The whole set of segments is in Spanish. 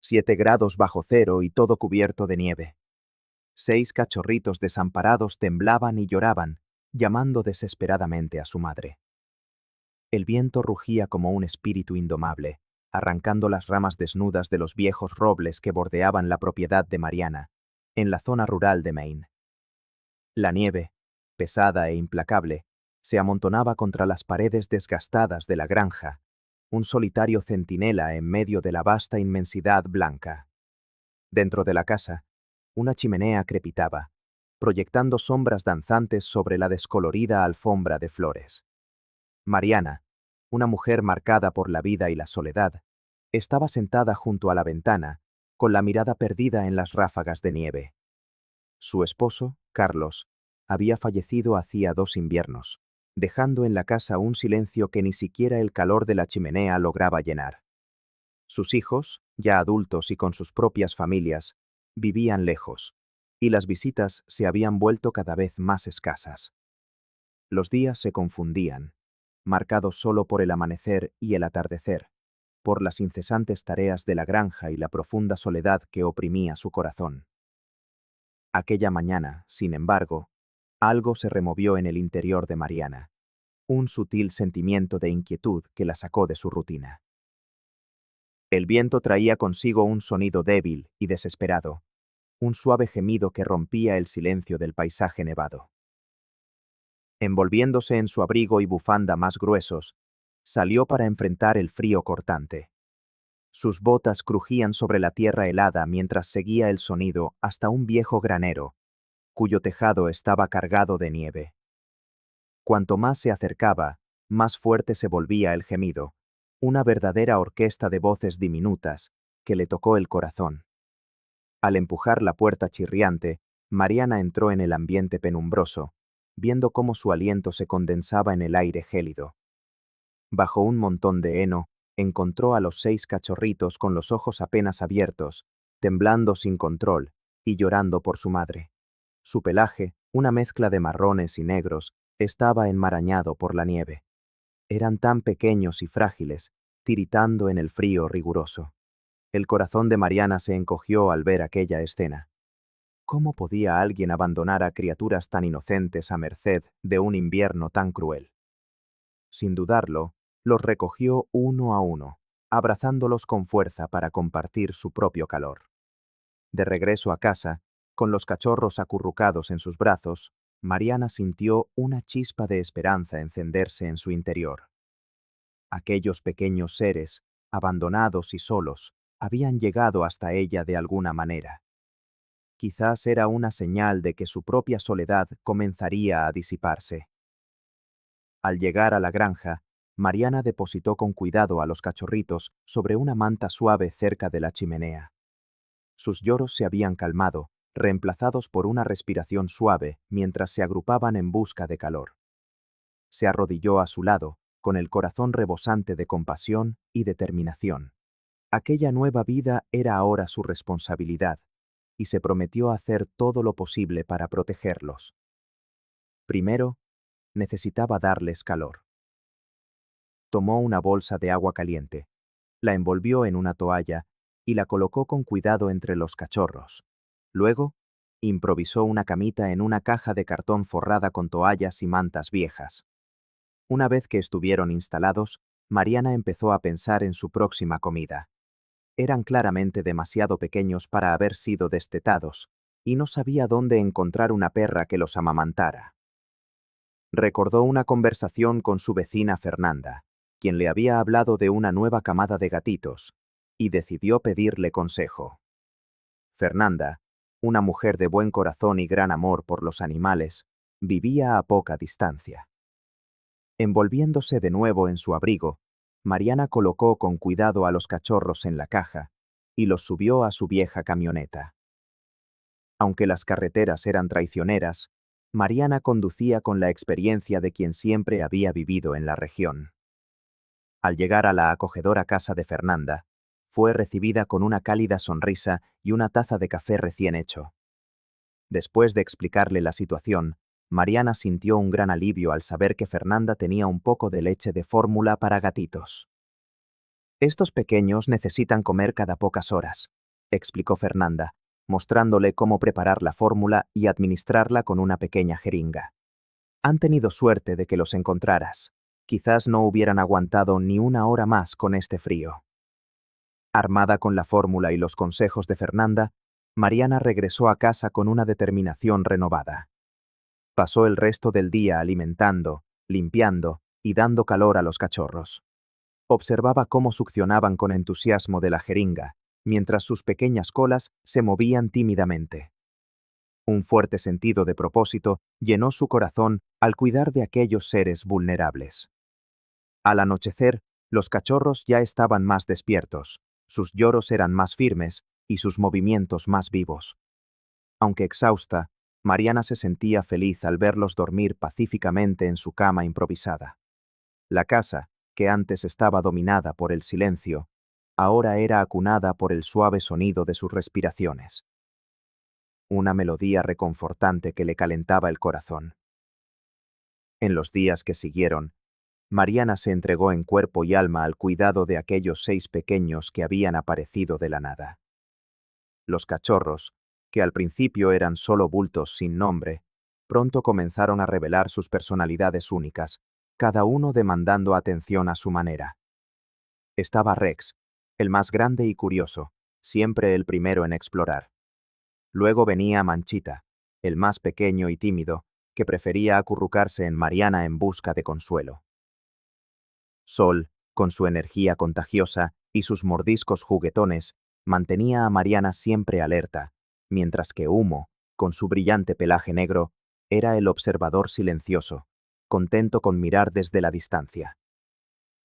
7 grados bajo cero y todo cubierto de nieve. 6 cachorritos desamparados temblaban y lloraban, llamando desesperadamente a su madre. El viento rugía como un espíritu indomable, arrancando las ramas desnudas de los viejos robles que bordeaban la propiedad de Mariana, en la zona rural de Maine. La nieve, pesada e implacable, se amontonaba contra las paredes desgastadas de la granja, un solitario centinela en medio de la vasta inmensidad blanca. Dentro de la casa, una chimenea crepitaba, proyectando sombras danzantes sobre la descolorida alfombra de flores. Mariana, una mujer marcada por la vida y la soledad, estaba sentada junto a la ventana, con la mirada perdida en las ráfagas de nieve. Su esposo, Carlos, había fallecido hacía 2 inviernos, dejando en la casa un silencio que ni siquiera el calor de la chimenea lograba llenar. Sus hijos, ya adultos y con sus propias familias, vivían lejos, y las visitas se habían vuelto cada vez más escasas. Los días se confundían, marcados solo por el amanecer y el atardecer, por las incesantes tareas de la granja y la profunda soledad que oprimía su corazón. Aquella mañana, sin embargo, algo se removió en el interior de Mariana, un sutil sentimiento de inquietud que la sacó de su rutina. El viento traía consigo un sonido débil y desesperado, un suave gemido que rompía el silencio del paisaje nevado. Envolviéndose en su abrigo y bufanda más gruesos, salió para enfrentar el frío cortante. Sus botas crujían sobre la tierra helada mientras seguía el sonido hasta un viejo granero, cuyo tejado estaba cargado de nieve. Cuanto más se acercaba, más fuerte se volvía el gemido, una verdadera orquesta de voces diminutas que le tocó el corazón. Al empujar la puerta chirriante, Mariana entró en el ambiente penumbroso, viendo cómo su aliento se condensaba en el aire gélido. Bajo un montón de heno, encontró a los 6 cachorritos con los ojos apenas abiertos, temblando sin control y llorando por su madre. Su pelaje, una mezcla de marrones y negros, estaba enmarañado por la nieve. Eran tan pequeños y frágiles, tiritando en el frío riguroso. El corazón de Mariana se encogió al ver aquella escena. ¿Cómo podía alguien abandonar a criaturas tan inocentes a merced de un invierno tan cruel? Sin dudarlo, los recogió uno a uno, abrazándolos con fuerza para compartir su propio calor. De regreso a casa, con los cachorros acurrucados en sus brazos, Mariana sintió una chispa de esperanza encenderse en su interior. Aquellos pequeños seres, abandonados y solos, habían llegado hasta ella de alguna manera. Quizás era una señal de que su propia soledad comenzaría a disiparse. Al llegar a la granja, Mariana depositó con cuidado a los cachorritos sobre una manta suave cerca de la chimenea. Sus lloros se habían calmado, reemplazados por una respiración suave mientras se agrupaban en busca de calor. Se arrodilló a su lado, con el corazón rebosante de compasión y determinación. Aquella nueva vida era ahora su responsabilidad, y se prometió hacer todo lo posible para protegerlos. Primero, necesitaba darles calor. Tomó una bolsa de agua caliente, la envolvió en una toalla y la colocó con cuidado entre los cachorros. Luego, improvisó una camita en una caja de cartón forrada con toallas y mantas viejas. Una vez que estuvieron instalados, Mariana empezó a pensar en su próxima comida. Eran claramente demasiado pequeños para haber sido destetados, y no sabía dónde encontrar una perra que los amamantara. Recordó una conversación con su vecina Fernanda, quien le había hablado de una nueva camada de gatitos, y decidió pedirle consejo. Fernanda, una mujer de buen corazón y gran amor por los animales, vivía a poca distancia. Envolviéndose de nuevo en su abrigo, Mariana colocó con cuidado a los cachorros en la caja y los subió a su vieja camioneta. Aunque las carreteras eran traicioneras, Mariana conducía con la experiencia de quien siempre había vivido en la región. Al llegar a la acogedora casa de Fernanda, fue recibida con una cálida sonrisa y una taza de café recién hecho. Después de explicarle la situación, Mariana sintió un gran alivio al saber que Fernanda tenía un poco de leche de fórmula para gatitos. Estos pequeños necesitan comer cada pocas horas, explicó Fernanda, mostrándole cómo preparar la fórmula y administrarla con una pequeña jeringa. Han tenido suerte de que los encontraras. Quizás no hubieran aguantado ni una hora más con este frío. Armada con la fórmula y los consejos de Fernanda, Mariana regresó a casa con una determinación renovada. Pasó el resto del día alimentando, limpiando y dando calor a los cachorros. Observaba cómo succionaban con entusiasmo de la jeringa, mientras sus pequeñas colas se movían tímidamente. Un fuerte sentido de propósito llenó su corazón al cuidar de aquellos seres vulnerables. Al anochecer, los cachorros ya estaban más despiertos, sus lloros eran más firmes y sus movimientos más vivos. Aunque exhausta, Mariana se sentía feliz al verlos dormir pacíficamente en su cama improvisada. La casa, que antes estaba dominada por el silencio, ahora era acunada por el suave sonido de sus respiraciones. Una melodía reconfortante que le calentaba el corazón. En los días que siguieron, Mariana se entregó en cuerpo y alma al cuidado de aquellos 6 pequeños que habían aparecido de la nada. Los cachorros, que al principio eran solo bultos sin nombre, pronto comenzaron a revelar sus personalidades únicas, cada uno demandando atención a su manera. Estaba Rex, el más grande y curioso, siempre el primero en explorar. Luego venía Manchita, el más pequeño y tímido, que prefería acurrucarse en Mariana en busca de consuelo. Sol, con su energía contagiosa y sus mordiscos juguetones, mantenía a Mariana siempre alerta, mientras que Humo, con su brillante pelaje negro, era el observador silencioso, contento con mirar desde la distancia.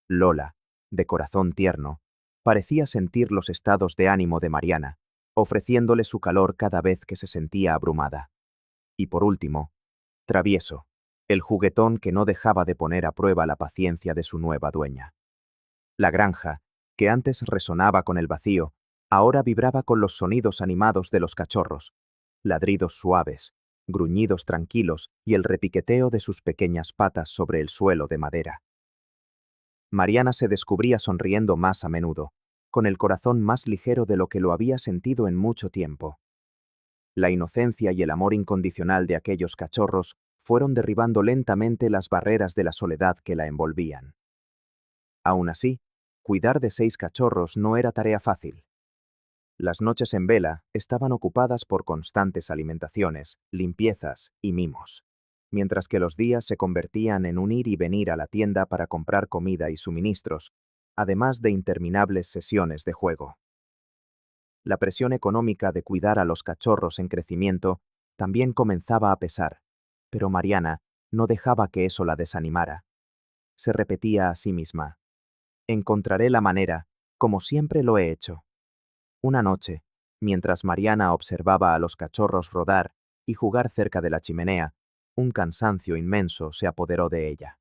Lola, de corazón tierno, parecía sentir los estados de ánimo de Mariana, ofreciéndole su calor cada vez que se sentía abrumada. Y por último, Travieso, el juguetón que no dejaba de poner a prueba la paciencia de su nueva dueña. La granja, que antes resonaba con el vacío, ahora vibraba con los sonidos animados de los cachorros, ladridos suaves, gruñidos tranquilos y el repiqueteo de sus pequeñas patas sobre el suelo de madera. Mariana se descubría sonriendo más a menudo, con el corazón más ligero de lo que lo había sentido en mucho tiempo. La inocencia y el amor incondicional de aquellos cachorros fueron derribando lentamente las barreras de la soledad que la envolvían. Aún así, cuidar de 6 cachorros no era tarea fácil. Las noches en vela estaban ocupadas por constantes alimentaciones, limpiezas y mimos, mientras que los días se convertían en un ir y venir a la tienda para comprar comida y suministros, además de interminables sesiones de juego. La presión económica de cuidar a los cachorros en crecimiento también comenzaba a pesar, pero Mariana no dejaba que eso la desanimara. Se repetía a sí misma: encontraré la manera, como siempre lo he hecho. Una noche, mientras Mariana observaba a los cachorros rodar y jugar cerca de la chimenea, un cansancio inmenso se apoderó de ella.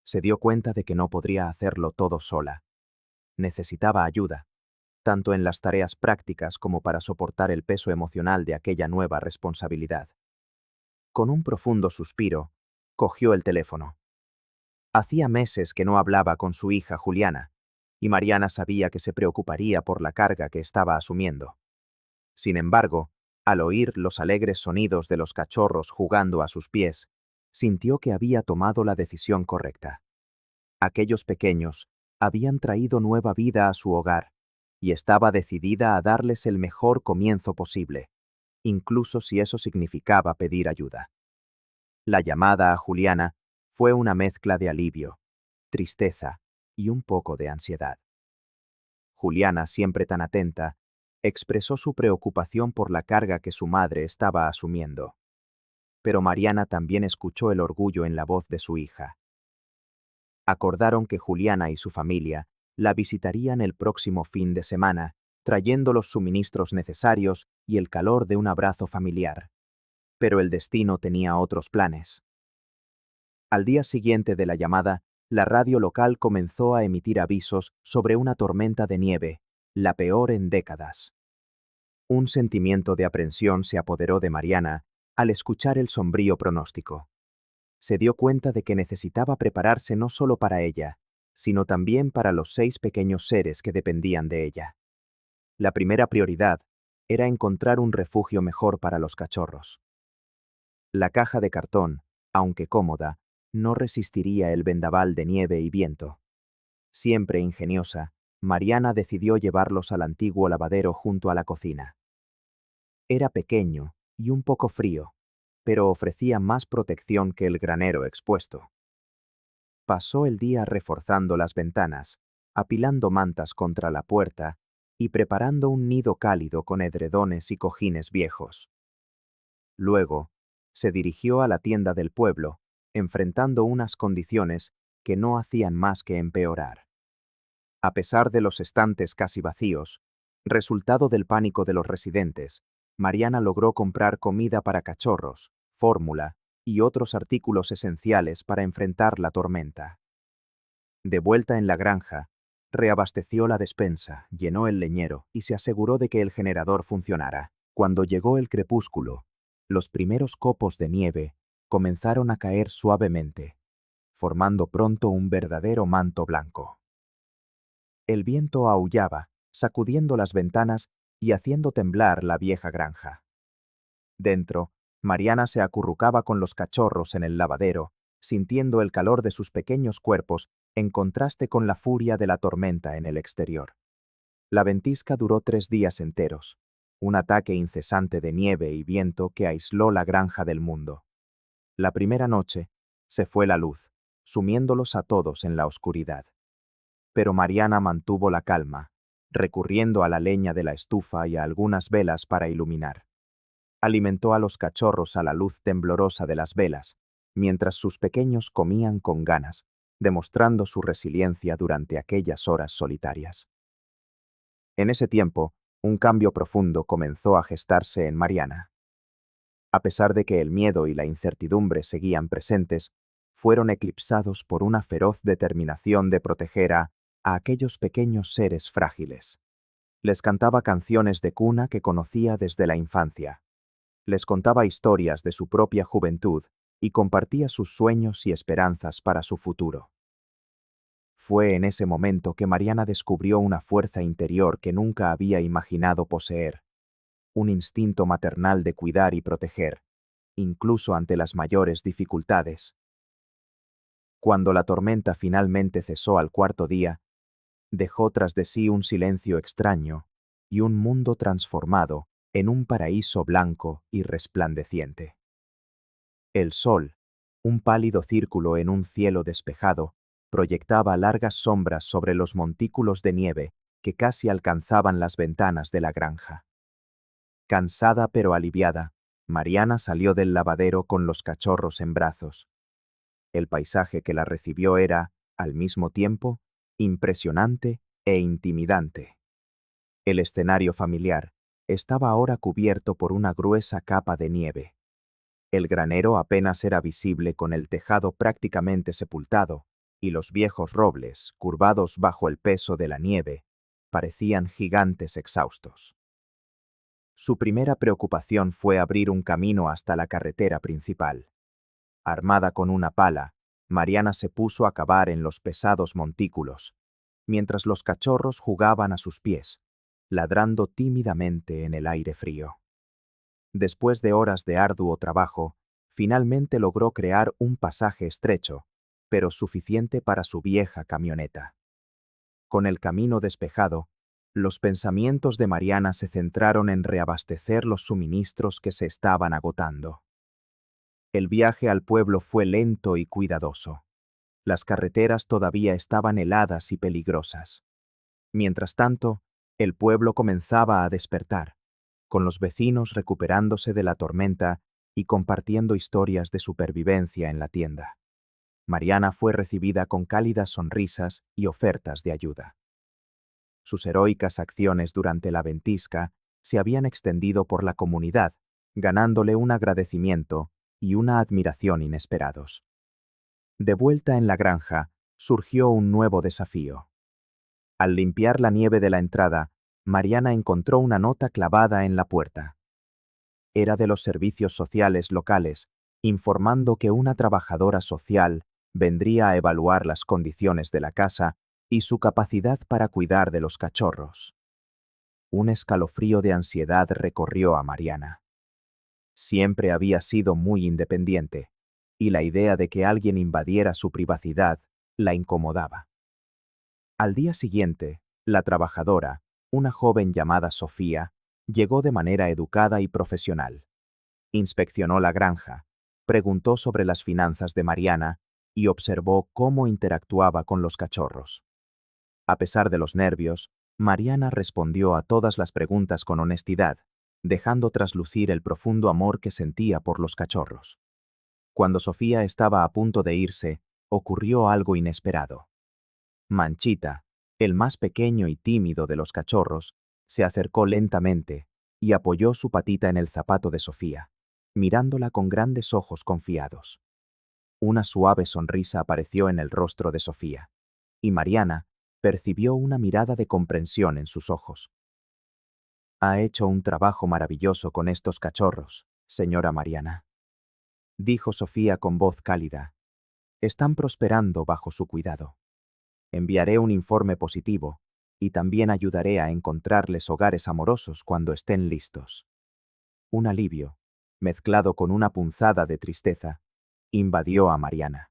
Se dio cuenta de que no podría hacerlo todo sola. Necesitaba ayuda, tanto en las tareas prácticas como para soportar el peso emocional de aquella nueva responsabilidad. Con un profundo suspiro, cogió el teléfono. Hacía meses que no hablaba con su hija Juliana, y Mariana sabía que se preocuparía por la carga que estaba asumiendo. Sin embargo, al oír los alegres sonidos de los cachorros jugando a sus pies, sintió que había tomado la decisión correcta. Aquellos pequeños habían traído nueva vida a su hogar, y estaba decidida a darles el mejor comienzo posible, incluso si eso significaba pedir ayuda. La llamada a Juliana fue una mezcla de alivio, tristeza y un poco de ansiedad. Juliana, siempre tan atenta, expresó su preocupación por la carga que su madre estaba asumiendo. Pero Mariana también escuchó el orgullo en la voz de su hija. Acordaron que Juliana y su familia la visitarían el próximo fin de semana, trayendo los suministros necesarios y el calor de un abrazo familiar. Pero el destino tenía otros planes. Al día siguiente de la llamada, la radio local comenzó a emitir avisos sobre una tormenta de nieve, la peor en décadas. Un sentimiento de aprensión se apoderó de Mariana al escuchar el sombrío pronóstico. Se dio cuenta de que necesitaba prepararse no solo para ella, sino también para los 6 pequeños seres que dependían de ella. La primera prioridad era encontrar un refugio mejor para los cachorros. La caja de cartón, aunque cómoda, no resistiría el vendaval de nieve y viento. Siempre ingeniosa, Mariana decidió llevarlos al antiguo lavadero junto a la cocina. Era pequeño y un poco frío, pero ofrecía más protección que el granero expuesto. Pasó el día reforzando las ventanas, apilando mantas contra la puerta y preparando un nido cálido con edredones y cojines viejos. Luego, se dirigió a la tienda del pueblo, enfrentando unas condiciones que no hacían más que empeorar. A pesar de los estantes casi vacíos, resultado del pánico de los residentes, Mariana logró comprar comida para cachorros, fórmula y otros artículos esenciales para enfrentar la tormenta. De vuelta en la granja, reabasteció la despensa, llenó el leñero y se aseguró de que el generador funcionara. Cuando llegó el crepúsculo, los primeros copos de nieve comenzaron a caer suavemente, formando pronto un verdadero manto blanco. El viento aullaba, sacudiendo las ventanas y haciendo temblar la vieja granja. Dentro, Mariana se acurrucaba con los cachorros en el lavadero, sintiendo el calor de sus pequeños cuerpos en contraste con la furia de la tormenta en el exterior. La ventisca duró 3 días enteros, un ataque incesante de nieve y viento que aisló la granja del mundo. La primera noche, se fue la luz, sumiéndolos a todos en la oscuridad. Pero Mariana mantuvo la calma, recurriendo a la leña de la estufa y a algunas velas para iluminar. Alimentó a los cachorros a la luz temblorosa de las velas, mientras sus pequeños comían con ganas, demostrando su resiliencia durante aquellas horas solitarias. En ese tiempo, un cambio profundo comenzó a gestarse en Mariana. A pesar de que el miedo y la incertidumbre seguían presentes, fueron eclipsados por una feroz determinación de proteger a aquellos pequeños seres frágiles. Les cantaba canciones de cuna que conocía desde la infancia. Les contaba historias de su propia juventud y compartía sus sueños y esperanzas para su futuro. Fue en ese momento que Mariana descubrió una fuerza interior que nunca había imaginado poseer, un instinto maternal de cuidar y proteger, incluso ante las mayores dificultades. Cuando la tormenta finalmente cesó al cuarto día, dejó tras de sí un silencio extraño y un mundo transformado en un paraíso blanco y resplandeciente. El sol, un pálido círculo en un cielo despejado, proyectaba largas sombras sobre los montículos de nieve que casi alcanzaban las ventanas de la granja. Cansada pero aliviada, Mariana salió del lavadero con los cachorros en brazos. El paisaje que la recibió era, al mismo tiempo, impresionante e intimidante. El escenario familiar estaba ahora cubierto por una gruesa capa de nieve. El granero apenas era visible con el tejado prácticamente sepultado, y los viejos robles, curvados bajo el peso de la nieve, parecían gigantes exhaustos. Su primera preocupación fue abrir un camino hasta la carretera principal. Armada con una pala, Mariana se puso a cavar en los pesados montículos, mientras los cachorros jugaban a sus pies, ladrando tímidamente en el aire frío. Después de horas de arduo trabajo, finalmente logró crear un pasaje estrecho, pero suficiente para su vieja camioneta. Con el camino despejado, los pensamientos de Mariana se centraron en reabastecer los suministros que se estaban agotando. El viaje al pueblo fue lento y cuidadoso. Las carreteras todavía estaban heladas y peligrosas. Mientras tanto, el pueblo comenzaba a despertar, con los vecinos recuperándose de la tormenta y compartiendo historias de supervivencia en la tienda. Mariana fue recibida con cálidas sonrisas y ofertas de ayuda. Sus heroicas acciones durante la ventisca se habían extendido por la comunidad, ganándole un agradecimiento y una admiración inesperados. De vuelta en la granja, surgió un nuevo desafío. Al limpiar la nieve de la entrada, Mariana encontró una nota clavada en la puerta. Era de los servicios sociales locales, informando que una trabajadora social vendría a evaluar las condiciones de la casa y su capacidad para cuidar de los cachorros. Un escalofrío de ansiedad recorrió a Mariana. Siempre había sido muy independiente, y la idea de que alguien invadiera su privacidad la incomodaba. Al día siguiente, la trabajadora, una joven llamada Sofía, llegó de manera educada y profesional. Inspeccionó la granja, preguntó sobre las finanzas de Mariana y observó cómo interactuaba con los cachorros. A pesar de los nervios, Mariana respondió a todas las preguntas con honestidad, dejando traslucir el profundo amor que sentía por los cachorros. Cuando Sofía estaba a punto de irse, ocurrió algo inesperado. Manchita, el más pequeño y tímido de los cachorros, se acercó lentamente y apoyó su patita en el zapato de Sofía, mirándola con grandes ojos confiados. Una suave sonrisa apareció en el rostro de Sofía, y Mariana percibió una mirada de comprensión en sus ojos. «Ha hecho un trabajo maravilloso con estos cachorros, señora Mariana», dijo Sofía con voz cálida. «Están prosperando bajo su cuidado. Enviaré un informe positivo y también ayudaré a encontrarles hogares amorosos cuando estén listos». Un alivio, mezclado con una punzada de tristeza, invadió a Mariana.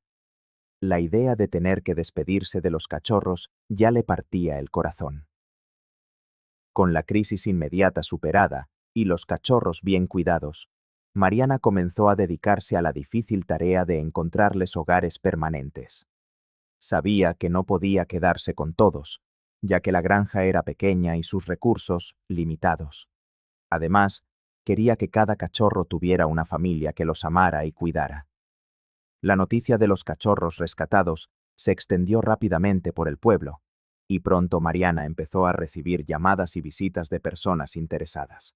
La idea de tener que despedirse de los cachorros ya le partía el corazón. Con la crisis inmediata superada y los cachorros bien cuidados, Mariana comenzó a dedicarse a la difícil tarea de encontrarles hogares permanentes. Sabía que no podía quedarse con todos, ya que la granja era pequeña y sus recursos limitados. Además, quería que cada cachorro tuviera una familia que los amara y cuidara. La noticia de los cachorros rescatados se extendió rápidamente por el pueblo, y pronto Mariana empezó a recibir llamadas y visitas de personas interesadas.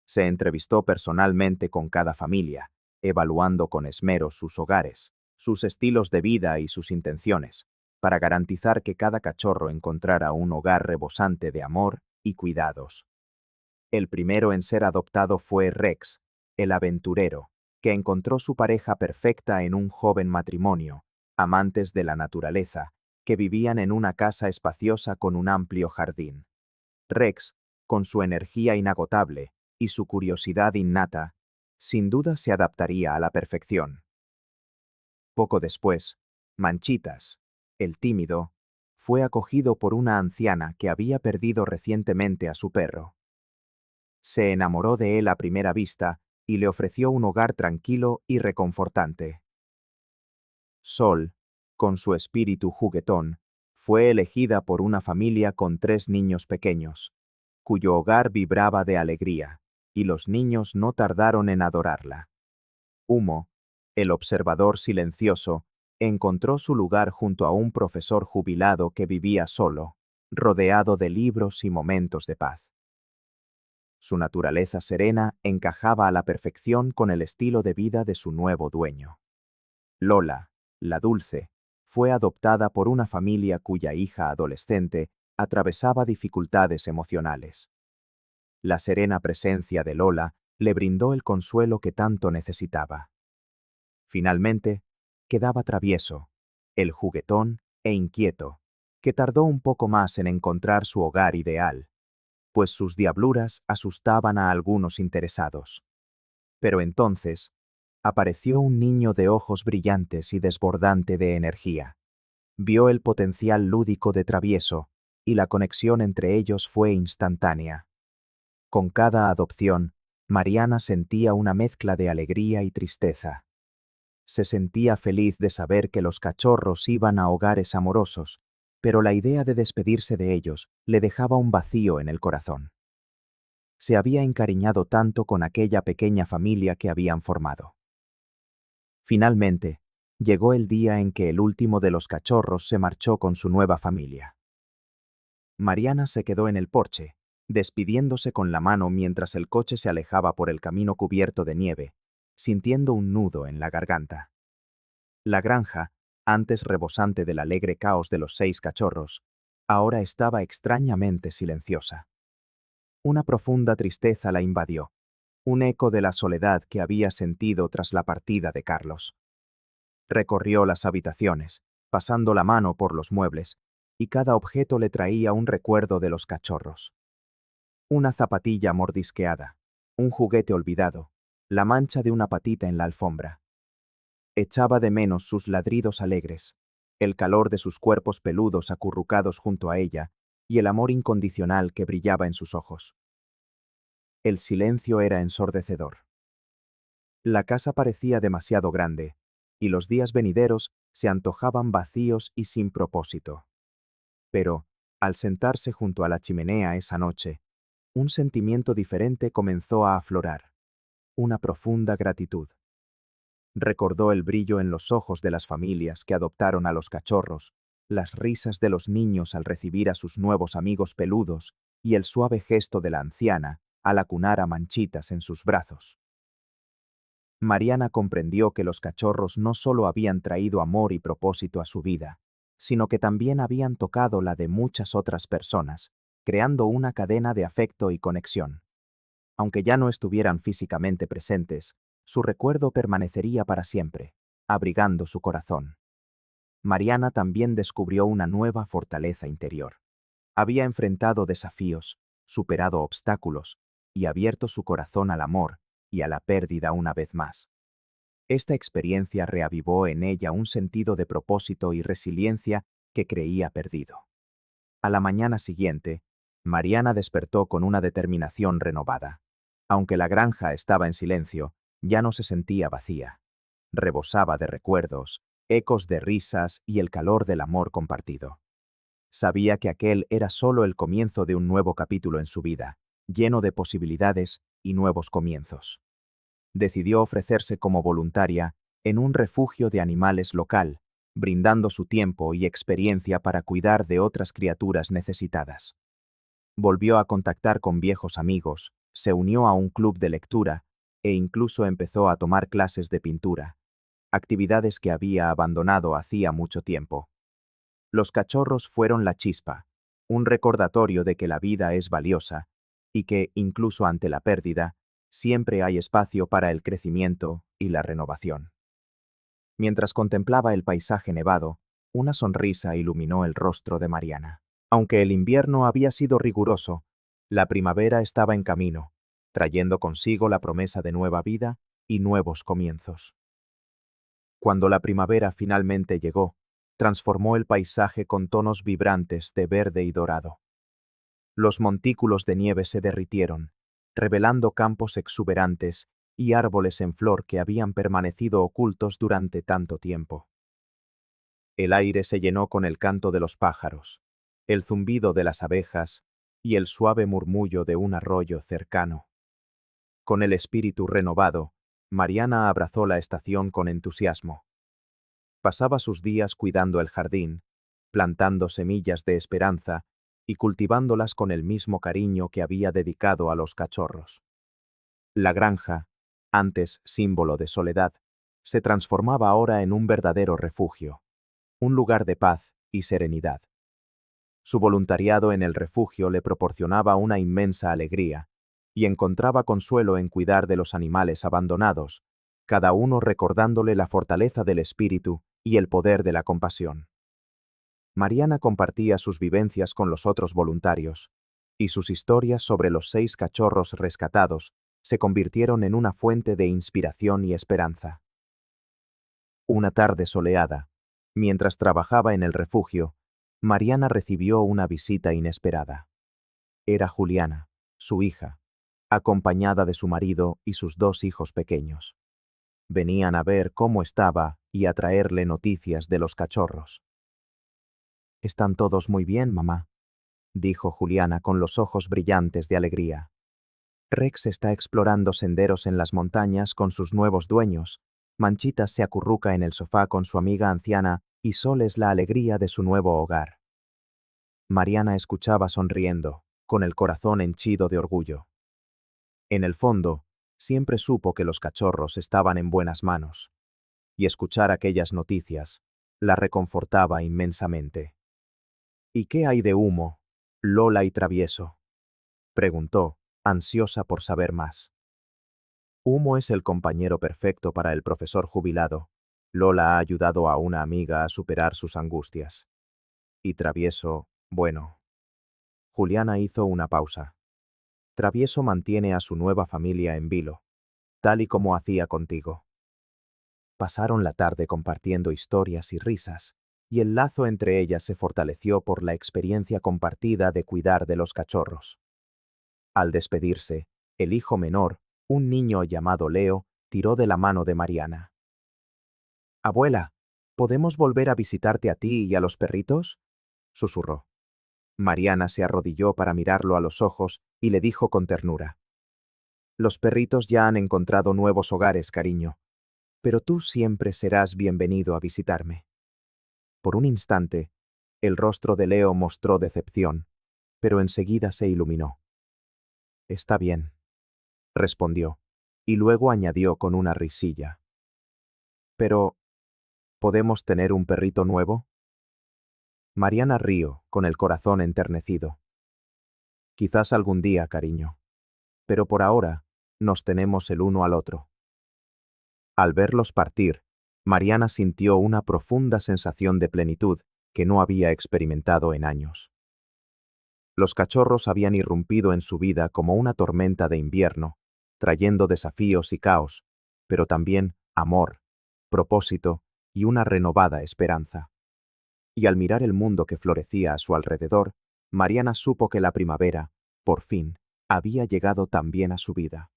Se entrevistó personalmente con cada familia, evaluando con esmero sus hogares, sus estilos de vida y sus intenciones, para garantizar que cada cachorro encontrara un hogar rebosante de amor y cuidados. El primero en ser adoptado fue Rex, el aventurero, que encontró su pareja perfecta en un joven matrimonio, amantes de la naturaleza, que vivían en una casa espaciosa con un amplio jardín. Rex, con su energía inagotable y su curiosidad innata, sin duda se adaptaría a la perfección. Poco después, Manchitas, el tímido, fue acogido por una anciana que había perdido recientemente a su perro. Se enamoró de él a primera vista y le ofreció un hogar tranquilo y reconfortante. Sol, con su espíritu juguetón, fue elegida por una familia con 3 niños pequeños, cuyo hogar vibraba de alegría, y los niños no tardaron en adorarla. Humo, el observador silencioso, encontró su lugar junto a un profesor jubilado que vivía solo, rodeado de libros y momentos de paz. Su naturaleza serena encajaba a la perfección con el estilo de vida de su nuevo dueño. Lola, la dulce, fue adoptada por una familia cuya hija adolescente atravesaba dificultades emocionales. La serena presencia de Lola le brindó el consuelo que tanto necesitaba. Finalmente, quedaba Travieso, el juguetón e inquieto, que tardó un poco más en encontrar su hogar ideal, pues sus diabluras asustaban a algunos interesados. Pero entonces, apareció un niño de ojos brillantes y desbordante de energía. Vio el potencial lúdico de Travieso, y la conexión entre ellos fue instantánea. Con cada adopción, Mariana sentía una mezcla de alegría y tristeza. Se sentía feliz de saber que los cachorros iban a hogares amorosos, pero la idea de despedirse de ellos le dejaba un vacío en el corazón. Se había encariñado tanto con aquella pequeña familia que habían formado. Finalmente, llegó el día en que el último de los cachorros se marchó con su nueva familia. Mariana se quedó en el porche, despidiéndose con la mano mientras el coche se alejaba por el camino cubierto de nieve, sintiendo un nudo en la garganta. La granja, antes rebosante del alegre caos de los 6 cachorros, ahora estaba extrañamente silenciosa. Una profunda tristeza la invadió, un eco de la soledad que había sentido tras la partida de Carlos. Recorrió las habitaciones, pasando la mano por los muebles, y cada objeto le traía un recuerdo de los cachorros. Una zapatilla mordisqueada, un juguete olvidado, la mancha de una patita en la alfombra. Echaba de menos sus ladridos alegres, el calor de sus cuerpos peludos acurrucados junto a ella y el amor incondicional que brillaba en sus ojos. El silencio era ensordecedor. La casa parecía demasiado grande, y los días venideros se antojaban vacíos y sin propósito. Pero, al sentarse junto a la chimenea esa noche, un sentimiento diferente comenzó a aflorar, una profunda gratitud. Recordó el brillo en los ojos de las familias que adoptaron a los cachorros, las risas de los niños al recibir a sus nuevos amigos peludos y el suave gesto de la anciana al acunar a Manchitas en sus brazos. Mariana comprendió que los cachorros no solo habían traído amor y propósito a su vida, sino que también habían tocado la de muchas otras personas, creando una cadena de afecto y conexión. Aunque ya no estuvieran físicamente presentes, su recuerdo permanecería para siempre, abrigando su corazón. Mariana también descubrió una nueva fortaleza interior. Había enfrentado desafíos, superado obstáculos y abierto su corazón al amor y a la pérdida una vez más. Esta experiencia reavivó en ella un sentido de propósito y resiliencia que creía perdido. A la mañana siguiente, Mariana despertó con una determinación renovada. Aunque la granja estaba en silencio, ya no se sentía vacía. Rebosaba de recuerdos, ecos de risas y el calor del amor compartido. Sabía que aquel era solo el comienzo de un nuevo capítulo en su vida, lleno de posibilidades y nuevos comienzos. Decidió ofrecerse como voluntaria en un refugio de animales local, brindando su tiempo y experiencia para cuidar de otras criaturas necesitadas. Volvió a contactar con viejos amigos, se unió a un club de lectura e incluso empezó a tomar clases de pintura, actividades que había abandonado hacía mucho tiempo. Los cachorros fueron la chispa, un recordatorio de que la vida es valiosa y que, incluso ante la pérdida, siempre hay espacio para el crecimiento y la renovación. Mientras contemplaba el paisaje nevado, una sonrisa iluminó el rostro de Mariana. Aunque el invierno había sido riguroso, la primavera estaba en camino, trayendo consigo la promesa de nueva vida y nuevos comienzos. Cuando la primavera finalmente llegó, transformó el paisaje con tonos vibrantes de verde y dorado. Los montículos de nieve se derritieron, revelando campos exuberantes y árboles en flor que habían permanecido ocultos durante tanto tiempo. El aire se llenó con el canto de los pájaros, el zumbido de las abejas y el suave murmullo de un arroyo cercano. Con el espíritu renovado, Mariana abrazó la estación con entusiasmo. Pasaba sus días cuidando el jardín, plantando semillas de esperanza y cultivándolas con el mismo cariño que había dedicado a los cachorros. La granja, antes símbolo de soledad, se transformaba ahora en un verdadero refugio, un lugar de paz y serenidad. Su voluntariado en el refugio le proporcionaba una inmensa alegría, y encontraba consuelo en cuidar de los animales abandonados, cada uno recordándole la fortaleza del espíritu y el poder de la compasión. Mariana compartía sus vivencias con los otros voluntarios, y sus historias sobre los 6 cachorros rescatados se convirtieron en una fuente de inspiración y esperanza. Una tarde soleada, mientras trabajaba en el refugio, Mariana recibió una visita inesperada. Era Juliana, su hija, acompañada de su marido y sus 2 hijos pequeños. Venían a ver cómo estaba y a traerle noticias de los cachorros. «Están todos muy bien, mamá», dijo Juliana con los ojos brillantes de alegría. «Rex está explorando senderos en las montañas con sus nuevos dueños. Manchitas se acurruca en el sofá con su amiga anciana y Sol es la alegría de su nuevo hogar». Mariana escuchaba sonriendo, con el corazón henchido de orgullo. En el fondo, siempre supo que los cachorros estaban en buenas manos, y escuchar aquellas noticias la reconfortaba inmensamente. «¿Y qué hay de Humo, Lola y Travieso?», preguntó, ansiosa por saber más. «Humo es el compañero perfecto para el profesor jubilado. Lola ha ayudado a una amiga a superar sus angustias. Y Travieso, bueno. Juliana hizo una pausa. Travieso mantiene a su nueva familia en vilo, tal y como hacía contigo. Pasaron la tarde compartiendo historias y risas, y el lazo entre ellas se fortaleció por la experiencia compartida de cuidar de los cachorros. Al despedirse, el hijo menor, un niño llamado Leo, tiró de la mano de Mariana. «Abuela, ¿podemos volver a visitarte a ti y a los perritos?», susurró. Mariana se arrodilló para mirarlo a los ojos y le dijo con ternura. «Los perritos ya han encontrado nuevos hogares, cariño, pero tú siempre serás bienvenido a visitarme». Por un instante, el rostro de Leo mostró decepción, pero enseguida se iluminó. «Está bien», respondió, y luego añadió con una risilla. «Pero, ¿podemos tener un perrito nuevo?». Mariana rió, con el corazón enternecido. «Quizás algún día, cariño. Pero por ahora, nos tenemos el uno al otro». Al verlos partir, Mariana sintió una profunda sensación de plenitud que no había experimentado en años. Los cachorros habían irrumpido en su vida como una tormenta de invierno, trayendo desafíos y caos, pero también amor, propósito y una renovada esperanza. Y al mirar el mundo que florecía a su alrededor, Mariana supo que la primavera, por fin, había llegado también a su vida.